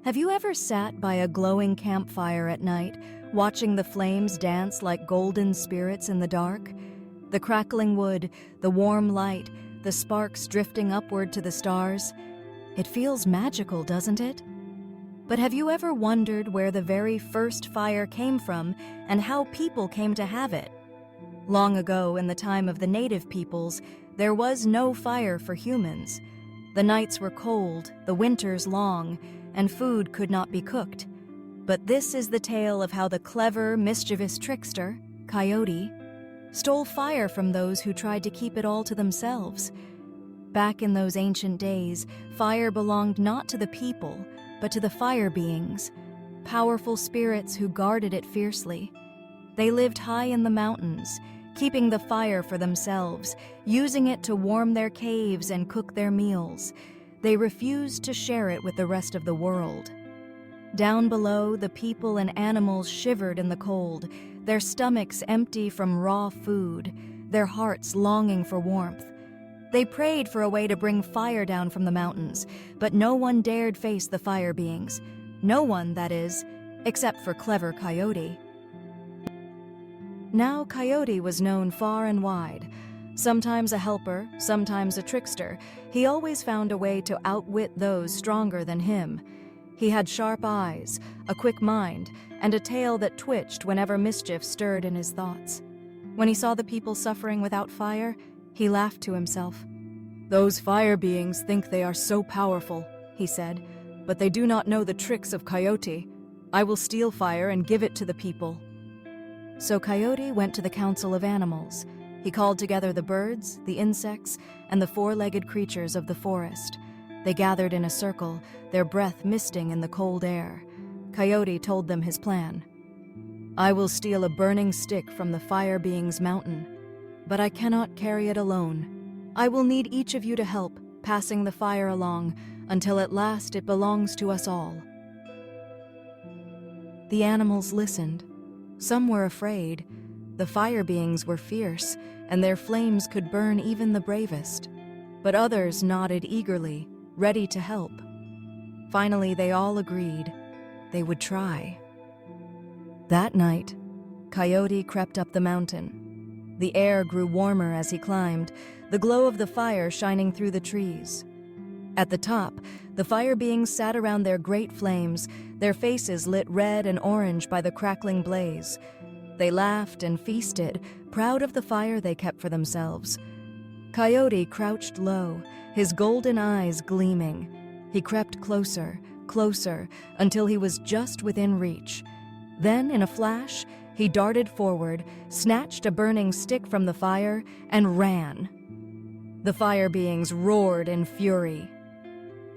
Have you ever sat by a glowing campfire at night, watching the flames dance like golden spirits in the dark? The crackling wood, the warm light, the sparks drifting upward to the stars. It feels magical, doesn't it? But have you ever wondered where the very first fire came from and how people came to have it? Long ago, in the time of the native peoples, there was no fire for humans. The nights were cold, the winters long, and food could not be cooked. But this is the tale of how the clever, mischievous trickster, Coyote, stole fire from those who tried to keep it all to themselves. Back in those ancient days, fire belonged not to the people, but to the fire beings, powerful spirits who guarded it fiercely. They lived high in the mountains, keeping the fire for themselves, using it to warm their caves and cook their meals. They refused to share it with the rest of the world. Down below, the people and animals shivered in the cold, their stomachs empty from raw food, their hearts longing for warmth. They prayed for a way to bring fire down from the mountains, but no one dared face the fire beings. No one, that is, except for clever Coyote. Now Coyote was known far and wide. Sometimes a helper, sometimes a trickster, he always found a way to outwit those stronger than him. He had sharp eyes, a quick mind, and a tail that twitched whenever mischief stirred in his thoughts. When he saw the people suffering without fire, he laughed to himself. "Those fire beings think they are so powerful," he said, "but they do not know the tricks of Coyote. I will steal fire and give it to the people." So Coyote went to the Council of Animals. He called together the birds, the insects, and the four-legged creatures of the forest. They gathered in a circle, their breath misting in the cold air. Coyote told them his plan. "I will steal a burning stick from the fire being's mountain, but I cannot carry it alone. I will need each of you to help, passing the fire along, until at last it belongs to us all." The animals listened. Some were afraid. The fire beings were fierce, and their flames could burn even the bravest. But others nodded eagerly, ready to help. Finally, they all agreed they would try. That night, Coyote crept up the mountain. The air grew warmer as he climbed, the glow of the fire shining through the trees. At the top, the fire beings sat around their great flames, their faces lit red and orange by the crackling blaze. They laughed and feasted, proud of the fire they kept for themselves. Coyote crouched low, his golden eyes gleaming. He crept closer, closer, until he was just within reach. Then, in a flash, he darted forward, snatched a burning stick from the fire, and ran. The fire beings roared in fury.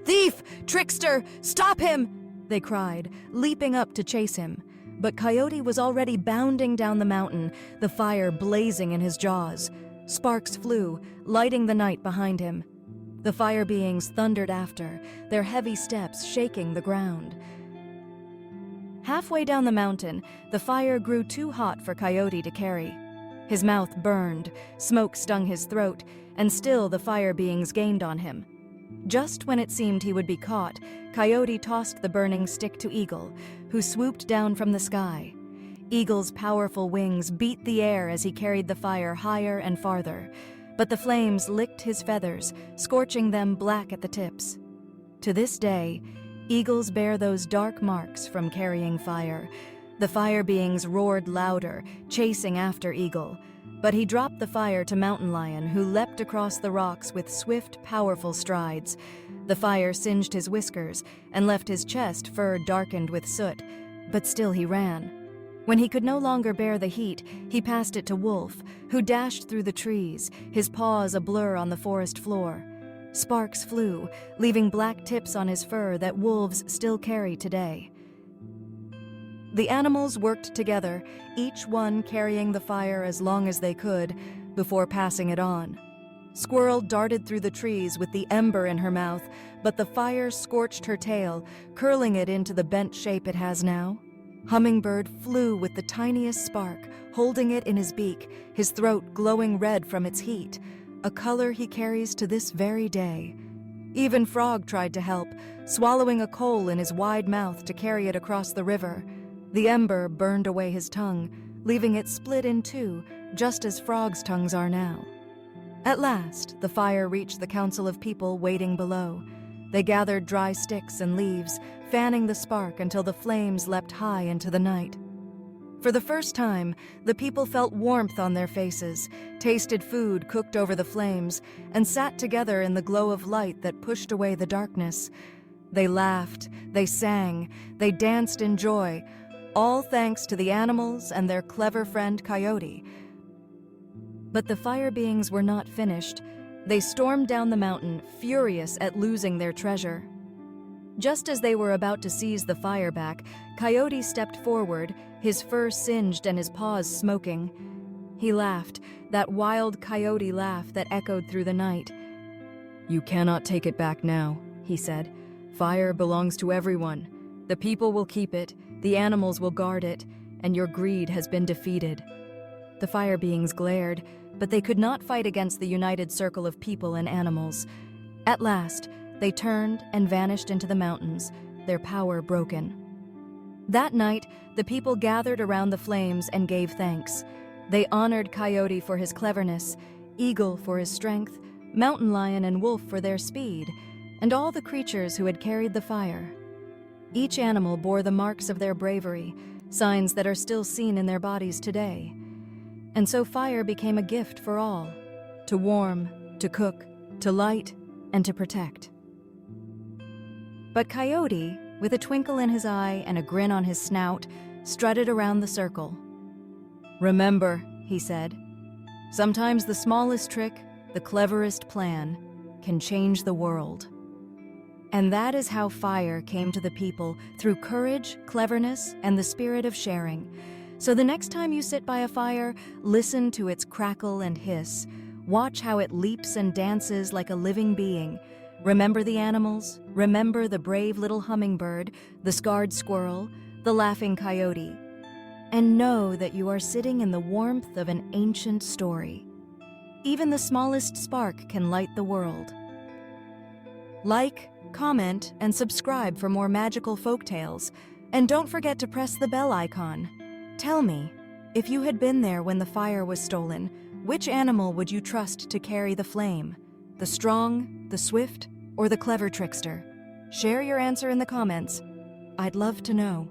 "Thief! Trickster! Stop him!" they cried, leaping up to chase him. But Coyote was already bounding down the mountain, the fire blazing in his jaws. Sparks flew, lighting the night behind him. The fire beings thundered after, their heavy steps shaking the ground. Halfway down the mountain, the fire grew too hot for Coyote to carry. His mouth burned, smoke stung his throat, and still the fire beings gained on him. Just when it seemed he would be caught, Coyote tossed the burning stick to Eagle, who swooped down from the sky. Eagle's powerful wings beat the air as he carried the fire higher and farther, but the flames licked his feathers, scorching them black at the tips. To this day, eagles bear those dark marks from carrying fire. The fire beings roared louder, chasing after Eagle, but he dropped the fire to Mountain Lion, who leapt across the rocks with swift, powerful strides. The fire singed his whiskers and left his chest fur darkened with soot, but still he ran. When he could no longer bear the heat, he passed it to Wolf, who dashed through the trees, his paws a blur on the forest floor. Sparks flew, leaving black tips on his fur that wolves still carry today. The animals worked together, each one carrying the fire as long as they could, before passing it on. Squirrel darted through the trees with the ember in her mouth, but the fire scorched her tail, curling it into the bent shape it has now. Hummingbird flew with the tiniest spark, holding it in his beak, his throat glowing red from its heat, a color he carries to this very day. Even Frog tried to help, swallowing a coal in his wide mouth to carry it across the river. The ember burned away his tongue, leaving it split in two, just as Frog's tongues are now. At last, the fire reached the council of people waiting below. They gathered dry sticks and leaves, fanning the spark until the flames leapt high into the night. For the first time, the people felt warmth on their faces, tasted food cooked over the flames, and sat together in the glow of light that pushed away the darkness. They laughed, they sang, they danced in joy, all thanks to the animals and their clever friend Coyote. But the fire beings were not finished. They stormed down the mountain, furious at losing their treasure. Just as they were about to seize the fire back, Coyote stepped forward, his fur singed and his paws smoking. He laughed, that wild coyote laugh that echoed through the night. "You cannot take it back now," he said. "Fire belongs to everyone. The people will keep it, the animals will guard it, and your greed has been defeated." The fire beings glared, but they could not fight against the united circle of people and animals. At last, they turned and vanished into the mountains, their power broken. That night, the people gathered around the flames and gave thanks. They honored Coyote for his cleverness, Eagle for his strength, Mountain Lion and Wolf for their speed, and all the creatures who had carried the fire. Each animal bore the marks of their bravery, signs that are still seen in their bodies today. And so fire became a gift for all, to warm, to cook, to light, and to protect. But Coyote, with a twinkle in his eye and a grin on his snout, strutted around the circle. "Remember," he said, "sometimes the smallest trick, the cleverest plan, can change the world." And that is how fire came to the people, through courage, cleverness, and the spirit of sharing. So the next time you sit by a fire, listen to its crackle and hiss. Watch how it leaps and dances like a living being. Remember the animals, remember the brave little hummingbird, the scarred squirrel, the laughing coyote. And know that you are sitting in the warmth of an ancient story. Even the smallest spark can light the world. Like, comment, and subscribe for more magical folktales. And don't forget to press the bell icon. Tell me, if you had been there when the fire was stolen, which animal would you trust to carry the flame? The strong, the swift, or the clever trickster? Share your answer in the comments. I'd love to know.